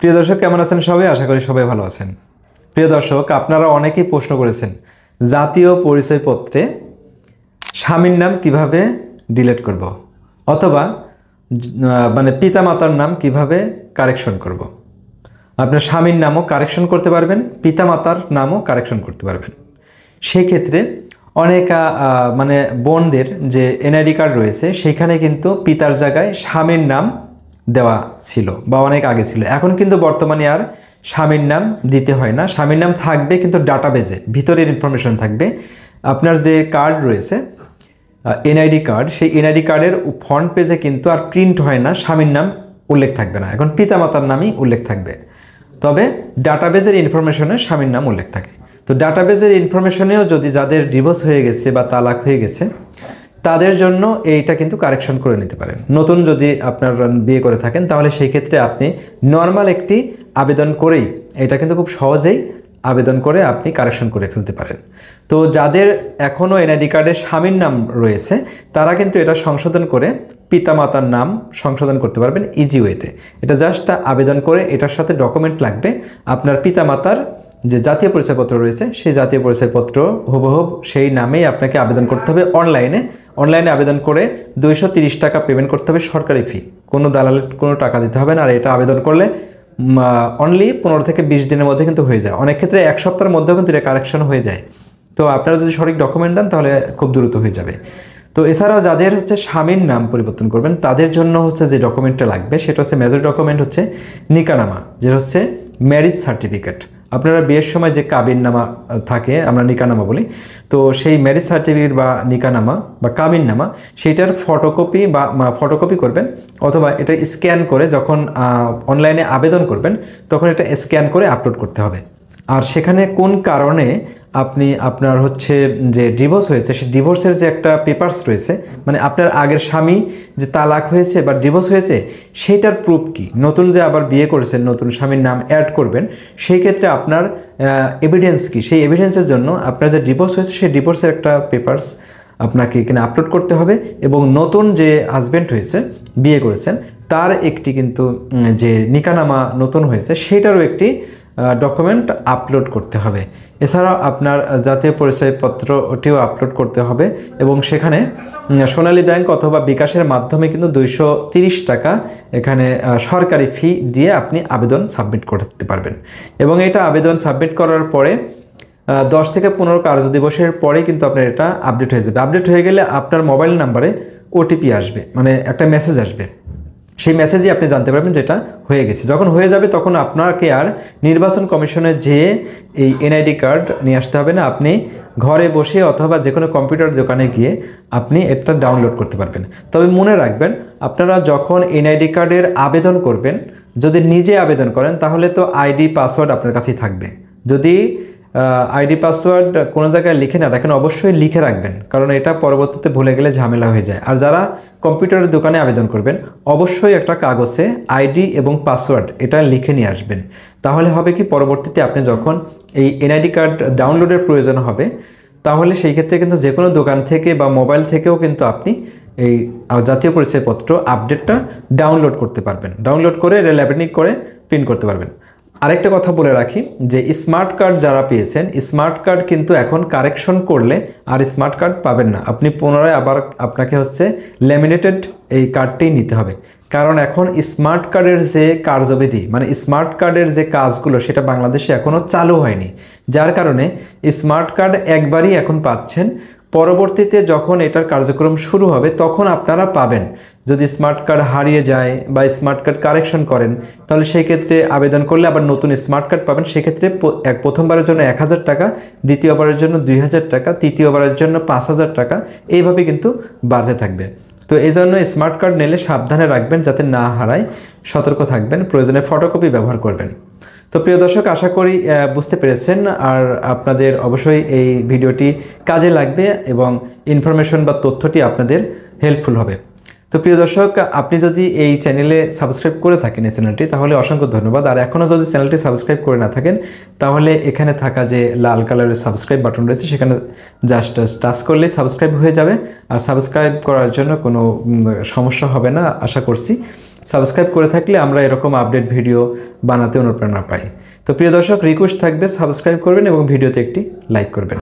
প্রিয় দর্শক, কেমন আছেন সবাই? আশা করি সবাই ভালো আছেন। প্রিয় দর্শক, আপনারা অনেকেই প্রশ্ন করেছেন জাতীয় পরিচয়পত্রে স্বামীর নাম কিভাবে ডিলিট করব, অথবা মানে পিতামাতার নাম কিভাবে কারেকশন করব। আপনার স্বামীর নামও কারেকশন করতে পারবেন, পিতামাতার নামও কারেকশন করতে পারবেন। সেক্ষেত্রে অনেক মানে বোনদের যে এনআইডি কার্ড রয়েছে সেখানে কিন্তু পিতার জায়গায় স্বামীর নাম দেওয়া ছিল বা অনেক আগে ছিল। এখন কিন্তু বর্তমানে আর স্বামীর নাম দিতে হয় না। স্বামীর নাম থাকবে কিন্তু ডাটাবেজে ভিতরের ইনফরমেশন থাকবে। আপনার যে কার্ড রয়েছে এনআইডি কার্ড, সেই এনআইডি কার্ডের ফ্রন্ট পেজে কিন্তু আর প্রিন্ট হয় না, স্বামীর নাম উল্লেখ থাকবে না, এখন পিতামাতার নামই উল্লেখ থাকবে। তবে ডাটাবেজের ইনফরমেশনে স্বামীর নাম উল্লেখ থাকে। তো ডাটাবেজের ইনফরমেশনেও যদি যাদের ডিভোর্স হয়ে গেছে বা তালাক হয়ে গেছে তাদের জন্য এইটা কিন্তু কারেকশন করে নিতে পারেন। নতুন যদি আপনার বিয়ে করে থাকেন তাহলে সেই ক্ষেত্রে আপনি নর্মাল একটি আবেদন করেই এটা কিন্তু খুব সহজেই আবেদন করে আপনি কারেকশন করে ফেলতে পারেন। তো যাদের এখনও এনআইডি কার্ডে স্বামীর নাম রয়েছে তারা কিন্তু এটা সংশোধন করে পিতামাতার নাম সংশোধন করতে পারবেন ইজি ওয়েতে। এটা জাস্ট আবেদন করে এটার সাথে ডকুমেন্ট লাগবে আপনার পিতামাতার যে জাতীয় পরিচয়পত্র রয়েছে সেই জাতীয় পরিচয়পত্র হুবহুব সেই নামেই আপনাকে আবেদন করতে হবে। অনলাইনে আবেদন করে 230 টাকা পেমেন্ট করতে হবে, সরকারি ফি, কোনো দালালের কোনো টাকা দিতে হবে না। আর এটা আবেদন করলে অনলি 15 থেকে 20 দিনের মধ্যে কিন্তু হয়ে যায়। অনেক ক্ষেত্রে এক সপ্তাহের মধ্যেও কিন্তু এটা কারেকশন হয়ে যায়। তো আপনারা যদি সঠিক ডকুমেন্ট দেন তাহলে খুব দ্রুত হয়ে যাবে। তো এছাড়াও যাদের স্বামীর নাম পরিবর্তন করবেন তাদের জন্য যে ডকুমেন্টটা লাগবে সেটা মেজর ডকুমেন্ট নিকানামা, যেটা ম্যারেজ সার্টিফিকেট। আপনারা বিয়ের সময় যে কাবিননামা থাকে, আমরা নিকানামা বলি, তো সেই ম্যারেজ সার্টিফিকেট বা নিকানামা বা কাবিননামা সেইটার ফটোকপি করবেন, অথবা এটা স্ক্যান করে যখন অনলাইনে আবেদন করবেন তখন এটা স্ক্যান করে আপলোড করতে হবে। আর সেখানে কোন কারণে আপনি আপনার যে ডিভোর্স হয়েছে সেই ডিভোর্সের যে একটা পেপারস রয়েছে, মানে আপনার আগের স্বামী যে তালাক হয়েছে বা ডিভোর্স হয়েছে সেইটার প্রুফ কি, নতুন যে আবার বিয়ে করেছেন নতুন স্বামীর নাম অ্যাড করবেন সেই ক্ষেত্রে আপনার এভিডেন্স কি, সেই এভিডেন্সের জন্য আপনার যে ডিভোর্স হয়েছে সেই ডিভোর্সের একটা পেপারস আপনাকে এখানে আপলোড করতে হবে। এবং নতুন যে হাজব্যান্ড হয়েছে, বিয়ে করেছেন, তার একটি কিন্তু যে নিকানামা নতুন হয়েছে সেটারও একটি ডকুমেন্ট আপলোড করতে হবে। এছাড়াও আপনার জাতীয় পরিচয়পত্র ওটিও আপলোড করতে হবে। এবং সেখানে সোনালী ব্যাংক অথবা বিকাশের মাধ্যমে কিন্তু 230 টাকা এখানে সরকারি ফি দিয়ে আপনি আবেদন সাবমিট করতে পারবেন। এবং এটা আবেদন সাবমিট করার পরে 10 থেকে 15 কার্যদিবসের পরে কিন্তু আপনার এটা আপডেট হয়ে যাবে। আপডেট হয়ে গেলে আপনার মোবাইল নাম্বারে ওটিপি আসবে, মানে একটা মেসেজ আসবে। সেই মেসেজই আপনি জানতে পারবেন যেটা হয়ে গেছে। যখন হয়ে যাবে তখন আপনাকে আর নির্বাচন কমিশনে যেয়ে এই এনআইডি কার্ড নিয়ে আসতে হবে না, আপনি ঘরে বসে অথবা যে কোনো কম্পিউটার দোকানে গিয়ে আপনি এটা ডাউনলোড করতে পারবেন। তবে মনে রাখবেন, আপনারা যখন এনআইডি কার্ডের আবেদন করবেন, যদি নিজে আবেদন করেন তাহলে তো আইডি পাসওয়ার্ড আপনার কাছেই থাকবে। যদি আইডি পাসওয়ার্ড কোনো জায়গায় লিখে না রাখেন, অবশ্যই লিখে রাখবেন, কারণ এটা পরবর্তীতে ভুলে গেলে ঝামেলা হয়ে যায়। আর যারা কম্পিউটারের দোকানে আবেদন করবেন অবশ্যই একটা কাগজে আইডি এবং পাসওয়ার্ড এটা লিখে নিয়ে আসবেন। তাহলে হবে কি, পরবর্তীতে আপনি যখন এই এনআইডি কার্ড ডাউনলোডের প্রয়োজন হবে তাহলে সেই ক্ষেত্রে কিন্তু যে কোনো দোকান থেকে বা মোবাইল থেকেও কিন্তু আপনি এই জাতীয় পরিচয়পত্র আপডেটটা ডাউনলোড করতে পারবেন। ডাউনলোড করে ল্যামিনেট করে প্রিন্ট করতে পারবেন। আরেকটা কথা বলে রাখি যে স্মার্ট কার্ড যারা পেয়েছেন, স্মার্ট কার্ড কিন্তু এখন কারেকশন করলে আর স্মার্ট কার্ড পাবেন না, আপনি পুনরায় আবার আপনাকে ল্যামিনেটেড এই কার্ডটি নিতে হবে। কারণ এখন স্মার্ট কার্ডের যে কার্যবিধি, মানে স্মার্ট কার্ডের যে কাজগুলো সেটা বাংলাদেশে এখনও চালু হয়নি, যার কারণে স্মার্ট কার্ড একবারই এখন পাচ্ছেন। পরবর্তীতে যখন এটার কার্যক্রম শুরু হবে তখন আপনারা পাবেন। যদি স্মার্ট কার্ড হারিয়ে যায় বা স্মার্ট কার্ড কারেকশন করেন তাহলে সেই ক্ষেত্রে আবেদন করলে আবার নতুন স্মার্ট কার্ড পাবেন। সেক্ষেত্রে প্রথমবারের জন্য 1000 টাকা, দ্বিতীয়বারের জন্য 2000 টাকা, তৃতীয়বারের জন্য 5000 টাকা, এইভাবে কিন্তু বাড়তে থাকবে। তো এই জন্য স্মার্ট কার্ড নিলে সাবধানে রাখবেন যাতে না হারায়, সতর্ক থাকবেন, প্রয়োজনে ফটোকপি ব্যবহার করবেন। তো প্রিয় দর্শক, আশা করি বুঝতে পেরেছেন। আর আপনাদের অবশ্যই এই ভিডিওটি কাজে লাগবে এবং ইনফরমেশন বা তথ্যটি আপনাদের হেল্পফুল হবে। তো প্রিয় দর্শক, আপনি যদি এই চ্যানেলে সাবস্ক্রাইব করে থাকেন এই চ্যানেলটি তাহলে অসংখ্য ধন্যবাদ। আর এখনও যদি চ্যানেলটি সাবস্ক্রাইব করে না থাকেন তাহলে এখানে থাকা যে লাল কালারের সাবস্ক্রাইব বাটন রয়েছে সেখানে জাস্ট টাচ করলেই সাবস্ক্রাইব হয়ে যাবে। আর সাবস্ক্রাইব করার জন্য কোনো সমস্যা হবে না আশা করছি। সাবস্ক্রাইব করে থাকলে আমরা এরকম আপডেট ভিডিও বানাতে অনুপ্রেরণা পাই। তো প্রিয় দর্শক, রিকোয়েস্ট থাকবে সাবস্ক্রাইব করবেন এবং ভিডিওতে একটি লাইক করবেন।